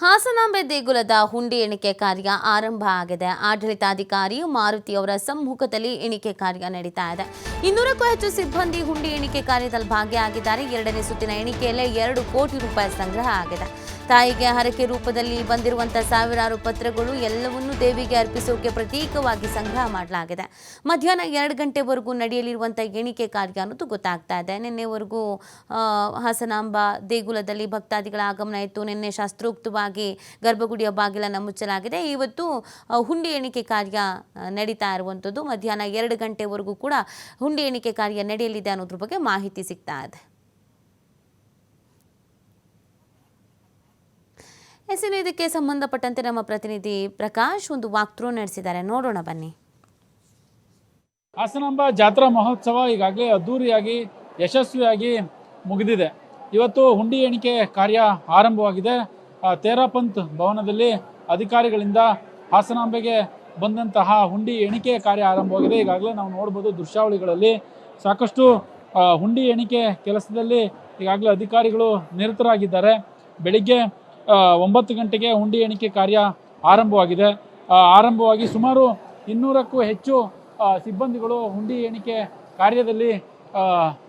ಹಾಸನಾಂಬೆ ದೇಗುಲದ ಹುಂಡಿ ಎಣಿಕೆ ಕಾರ್ಯ ಆರಂಭ ಆಗಿದೆ. ಆಡಳಿತಾಧಿಕಾರಿ ಮಾರುತಿ ಅವರ ಸಮ್ಮುಖದಲ್ಲಿ ಎಣಿಕೆ ಕಾರ್ಯ ನಡೀತಾ ಇದೆ. 200ಕ್ಕೂ ಹೆಚ್ಚು ಸಿಬ್ಬಂದಿ ಹುಂಡಿ ಎಣಿಕೆ ಕಾರ್ಯದಲ್ಲಿ ಭಾಗಿಯಾಗಿದ್ದಾರೆ. ಎರಡನೇ ಸುತ್ತಿನ ಎಣಿಕೆಯಲ್ಲೇ 2 ಕೋಟಿ ರೂಪಾಯಿ ಸಂಗ್ರಹ ಆಗಿದೆ. ತಾಯಿಗೆ ಹರಕೆ ರೂಪದಲ್ಲಿ ಬಂದಿರುವಂತಹ ಸಾವಿರಾರು ಪತ್ರಗಳು ಎಲ್ಲವನ್ನೂ ದೇವಿಗೆ ಅರ್ಪಿಸೋಕೆ ಪ್ರತೀಕವಾಗಿ ಸಂಗ್ರಹ ಮಾಡಲಾಗಿದೆ. ಮಧ್ಯಾಹ್ನ 2 ಗಂಟೆವರೆಗೂ ನಡೆಯಲಿರುವಂತಹ ಎಣಿಕೆ ಕಾರ್ಯ ಅನ್ನೋದು ಗೊತ್ತಾಗ್ತಾ ಇದೆ. ನಿನ್ನೆವರೆಗೂ ಹಾಸನಾಂಬ ದೇಗುಲದಲ್ಲಿ ಭಕ್ತಾದಿಗಳ ಆಗಮನ ಇತ್ತು. ನಿನ್ನೆ ಶಾಸ್ತ್ರೋಕ್ತವಾಗಿ ಗರ್ಭಗುಡಿಯ ಬಾಗಿಲನ್ನು ಮುಚ್ಚಲಾಗಿದೆ. ಇವತ್ತು ಹುಂಡಿ ಎಣಿಕೆ ಕಾರ್ಯ ನಡೀತಾ ಇರುವಂಥದ್ದು. ಮಧ್ಯಾಹ್ನ 2 ಗಂಟೆವರೆಗೂ ಕೂಡ ಹುಂಡಿ ಎಣಿಕೆ ಕಾರ್ಯ ನಡೆಯಲಿದೆ ಅನ್ನೋದ್ರ ಬಗ್ಗೆ ಮಾಹಿತಿ ಸಿಗ್ತಾ ಇದೆ. ಇದಕ್ಕೆ ಸಂಬಂಧಪಟ್ಟಂತೆ ನಮ್ಮ ಪ್ರತಿನಿಧಿ ಪ್ರಕಾಶ್ ಒಂದು ವಾಕ್ಥ್ರೂ ನಡೆಸಿದ್ದಾರೆ, ನೋಡೋಣ ಬನ್ನಿ. ಹಾಸನಾಂಬ ಜಾತ್ರಾ ಮಹೋತ್ಸವ ಈಗಾಗಲೇ ಅದ್ದೂರಿಯಾಗಿ ಯಶಸ್ವಿಯಾಗಿ ಮುಗಿದಿದೆ. ಇವತ್ತು ಹುಂಡಿ ಎಣಿಕೆ ಕಾರ್ಯ ಆರಂಭವಾಗಿದೆ. ತೇರಾಪಂತ್ ಭವನದಲ್ಲಿ ಅಧಿಕಾರಿಗಳಿಂದ ಹಾಸನಾಂಬೆಗೆ ಬಂದಂತಹ ಹುಂಡಿ ಎಣಿಕೆ ಕಾರ್ಯ ಆರಂಭವಾಗಿದೆ. ಈಗಾಗಲೇ ನಾವು ನೋಡ್ಬೋದು ದೃಶ್ಯಾವಳಿಗಳಲ್ಲಿ ಸಾಕಷ್ಟು ಹುಂಡಿ ಎಣಿಕೆ ಕೆಲಸದಲ್ಲಿ ಈಗಾಗಲೇ ಅಧಿಕಾರಿಗಳು ನಿರತರಾಗಿದ್ದಾರೆ. ಬೆಳಿಗ್ಗೆ 9 ಗಂಟೆಗೆ ಹುಂಡಿ ಎಣಿಕೆ ಕಾರ್ಯ ಆರಂಭವಾಗಿ ಸುಮಾರು 200ಕ್ಕೂ ಹೆಚ್ಚು ಸಿಬ್ಬಂದಿಗಳು ಹುಂಡಿ ಎಣಿಕೆ ಕಾರ್ಯದಲ್ಲಿ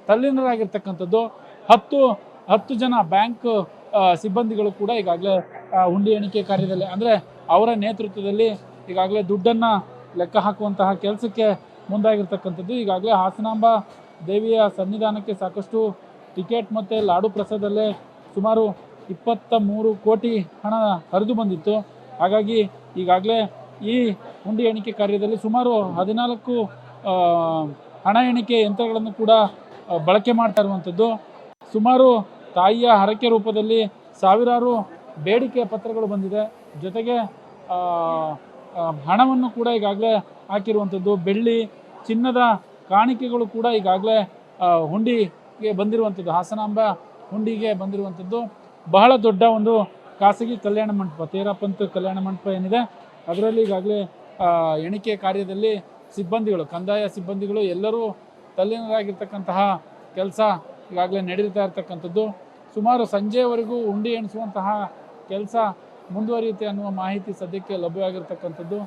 ತಲ್ಲೀನರಾಗಿರ್ತಕ್ಕಂಥದ್ದು. 10 ಜನ ಬ್ಯಾಂಕ್ ಸಿಬ್ಬಂದಿಗಳು ಕೂಡ ಈಗಾಗಲೇ ಹುಂಡಿ ಎಣಿಕೆ ಕಾರ್ಯದಲ್ಲಿ ಅಂದರೆ ಅವರ ನೇತೃತ್ವದಲ್ಲಿ ಈಗಾಗಲೇ ದುಡ್ಡನ್ನು ಲೆಕ್ಕ ಹಾಕುವಂತಹ ಕೆಲಸಕ್ಕೆ ಮುಂದಾಗಿರ್ತಕ್ಕಂಥದ್ದು. ಈಗಾಗಲೇ ಹಾಸನಾಂಬ ದೇವಿಯ ಸನ್ನಿಧಾನಕ್ಕೆ ಸಾಕಷ್ಟು ಟಿಕೆಟ್ ಮತ್ತು ಲಾಡು ಪ್ರಸಾದಲ್ಲೇ ಸುಮಾರು 23 ಕೋಟಿ ಹಣ ಹರಿದು ಬಂದಿತ್ತು. ಹಾಗಾಗಿ ಈಗಾಗಲೇ ಈ ಹುಂಡಿ ಎಣಿಕೆ ಕಾರ್ಯದಲ್ಲಿ ಸುಮಾರು 14 ಹಣ ಎಣಿಕೆ ಯಂತ್ರಗಳನ್ನು ಕೂಡ ಬಳಕೆ ಮಾಡ್ತಾ ಇರುವಂಥದ್ದು. ಸುಮಾರು ತಾಯಿಯ ಹರಕೆ ರೂಪದಲ್ಲಿ ಸಾವಿರಾರು ಬೇಡಿಕೆ ಪತ್ರಗಳು ಬಂದಿದೆ. ಜೊತೆಗೆ ಹಣವನ್ನು ಕೂಡ ಈಗಾಗಲೇ ಹಾಕಿರುವಂಥದ್ದು. ಬೆಳ್ಳಿ ಚಿನ್ನದ ಕಾಣಿಕೆಗಳು ಕೂಡ ಈಗಾಗಲೇ ಹುಂಡಿಗೆ ಬಂದಿರುವಂಥದ್ದು. ಹಾಸನಾಂಬ ಹುಂಡಿಗೆ ಬಂದಿರುವಂಥದ್ದು. ಬಹಳ ದೊಡ್ಡ ಒಂದು ಖಾಸಗಿ ಕಲ್ಯಾಣ ಮಂಟಪ, ತೇರಾಪಂತ್ ಕಲ್ಯಾಣ ಮಂಟಪ ಏನಿದೆ ಅದರಲ್ಲಿ ಈಗಾಗಲೇ ಎಣಿಕೆ ಕಾರ್ಯದಲ್ಲಿ ಸಿಬ್ಬಂದಿಗಳು, ಕಂದಾಯ ಸಿಬ್ಬಂದಿಗಳು ಎಲ್ಲರೂ ತಲ್ಲೀನರಾಗಿರ್ತಕ್ಕಂತಹ ಕೆಲಸ ಈಗಾಗಲೇ ನಡೀತಾ ಇರ್ತಕ್ಕಂಥದ್ದು. ಸುಮಾರು ಸಂಜೆಯವರೆಗೂ ಹುಂಡಿ ಎಣಿಸುವಂತಹ ಕೆಲಸ ಮುಂದುವರಿಯುತ್ತೆ ಅನ್ನುವ ಮಾಹಿತಿ ಸದ್ಯಕ್ಕೆ ಲಭ್ಯವಾಗಿರ್ತಕ್ಕಂಥದ್ದು.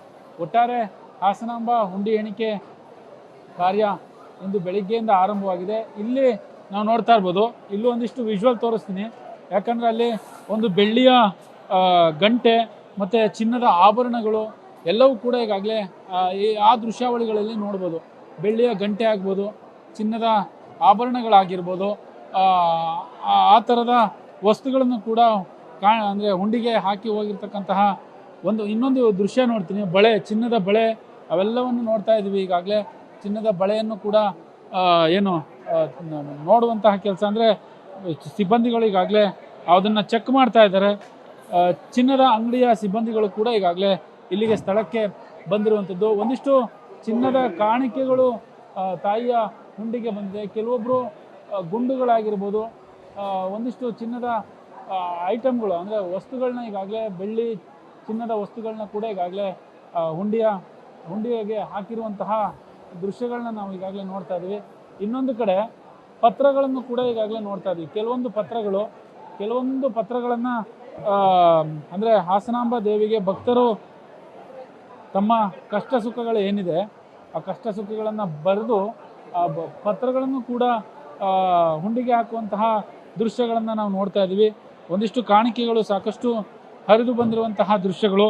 ಒಟ್ಟಾರೆ ಹಾಸನಾಂಬ ಹುಂಡಿ ಎಣಿಕೆ ಕಾರ್ಯ ಇಂದು ಬೆಳಿಗ್ಗೆಯಿಂದ ಆರಂಭವಾಗಿದೆ. ಇಲ್ಲಿ ನಾವು ನೋಡ್ತಾ ಇರ್ಬೋದು, ಇಲ್ಲೂ ಒಂದಿಷ್ಟು ವಿಜುವಲ್ ತೋರಿಸ್ತೀನಿ. ಯಾಕಂದರೆ ಅಲ್ಲಿ ಒಂದು ಬೆಳ್ಳಿಯ ಗಂಟೆ ಮತ್ತು ಚಿನ್ನದ ಆಭರಣಗಳು ಎಲ್ಲವೂ ಕೂಡ ಈಗಾಗಲೇ ಆ ದೃಶ್ಯಾವಳಿಗಳಲ್ಲಿ ನೋಡ್ಬೋದು. ಬೆಳ್ಳಿಯ ಗಂಟೆ ಆಗ್ಬೋದು, ಚಿನ್ನದ ಆಭರಣಗಳಾಗಿರ್ಬೋದು, ಆ ಥರದ ವಸ್ತುಗಳನ್ನು ಕೂಡ ಅಂದರೆ ಹುಂಡಿಗೆ ಹಾಕಿ ಹೋಗಿರ್ತಕ್ಕಂತಹ ಇನ್ನೊಂದು ದೃಶ್ಯ ನೋಡ್ತೀನಿ. ಬಳೆ, ಚಿನ್ನದ ಬಳೆ ಅವೆಲ್ಲವನ್ನು ನೋಡ್ತಾ ಇದ್ವಿ. ಈಗಾಗಲೇ ಚಿನ್ನದ ಬಳೆಯನ್ನು ಕೂಡ ನೋಡುವಂತಹ ಕೆಲಸ ಅಂದರೆ ಸಿಬ್ಬಂದಿಗಳು ಈಗಾಗಲೇ ಅದನ್ನು ಚೆಕ್ ಮಾಡ್ತಾ ಇದ್ದಾರೆ. ಚಿನ್ನದ ಅಂಗಡಿಯ ಸಿಬ್ಬಂದಿಗಳು ಕೂಡ ಈಗಾಗಲೇ ಇಲ್ಲಿಗೆ ಸ್ಥಳಕ್ಕೆ ಬಂದಿರುವಂಥದ್ದು. ಒಂದಿಷ್ಟು ಚಿನ್ನದ ಕಾಣಿಕೆಗಳು ತಾಯಿಯ ಹುಂಡಿಗೆ ಬಂದಿದೆ. ಕೆಲವೊಬ್ಬರು ಗುಂಡುಗಳಾಗಿರ್ಬೋದು, ಒಂದಿಷ್ಟು ಚಿನ್ನದ ಐಟಮ್ಗಳು ಅಂದರೆ ವಸ್ತುಗಳನ್ನ ಈಗಾಗಲೇ ಬೆಳ್ಳಿ ಚಿನ್ನದ ವಸ್ತುಗಳನ್ನ ಕೂಡ ಈಗಾಗಲೇ ಹುಂಡಿಗೆ ಹಾಕಿರುವಂತಹ ದೃಶ್ಯಗಳನ್ನ ನಾವು ಈಗಾಗಲೇ ನೋಡ್ತಾ ಇದ್ದೀವಿ. ಇನ್ನೊಂದು ಕಡೆ ಪತ್ರಗಳನ್ನು ಕೂಡ ಈಗಾಗಲೇ ನೋಡ್ತಾ ಇದ್ದೀವಿ. ಕೆಲವೊಂದು ಪತ್ರಗಳನ್ನು ಅಂದರೆ ಹಾಸನಾಂಬ ದೇವಿಗೆ ಭಕ್ತರು ತಮ್ಮ ಕಷ್ಟ ಸುಖಗಳು ಏನಿದೆ ಆ ಕಷ್ಟ ಸುಖಗಳನ್ನು ಬರೆದು ಪತ್ರಗಳನ್ನು ಕೂಡ ಹುಂಡಿಗೆ ಹಾಕುವಂತಹ ದೃಶ್ಯಗಳನ್ನು ನಾವು ನೋಡ್ತಾ ಇದ್ದೀವಿ. ಒಂದಿಷ್ಟು ಕಾಣಿಕೆಗಳು ಸಾಕಷ್ಟು ಹರಿದು ಬಂದಿರುವಂತಹ ದೃಶ್ಯಗಳು.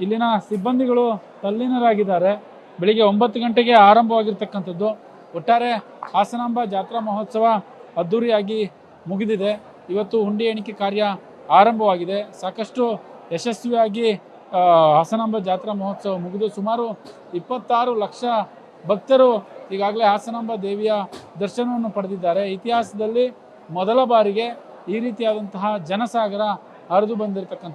ಇಲ್ಲಿನ ಸಿಬ್ಬಂದಿಗಳು ತಲ್ಲೀನರಾಗಿದ್ದಾರೆ. ಬೆಳಿಗ್ಗೆ 9 ಗಂಟೆಗೆ ಆರಂಭವಾಗಿರ್ತಕ್ಕಂಥದ್ದು. ಒಟ್ಟಾರೆ ಹಾಸನಾಂಬ ಜಾತ್ರಾ ಮಹೋತ್ಸವ ಅದ್ದೂರಿಯಾಗಿ ಮುಗಿದಿದೆ. ಇವತ್ತು ಹುಂಡಿ ಎಣಿಕೆ ಕಾರ್ಯ ಆರಂಭವಾಗಿದೆ. ಸಾಕಷ್ಟು ಯಶಸ್ವಿಯಾಗಿ ಹಾಸನಾಂಬ ಜಾತ್ರಾ ಮಹೋತ್ಸವ ಮುಗಿದು ಸುಮಾರು 26 ಲಕ್ಷ ಭಕ್ತರು ಈಗಾಗಲೇ ಹಾಸನಾಂಬ ದೇವಿಯ ದರ್ಶನವನ್ನು ಪಡೆದಿದ್ದಾರೆ. ಇತಿಹಾಸದಲ್ಲಿ ಮೊದಲ ಬಾರಿಗೆ ಈ ರೀತಿಯಾದಂತಹ ಜನಸಾಗರ ಹರಿದು ಬಂದಿರತಕ್ಕಂಥ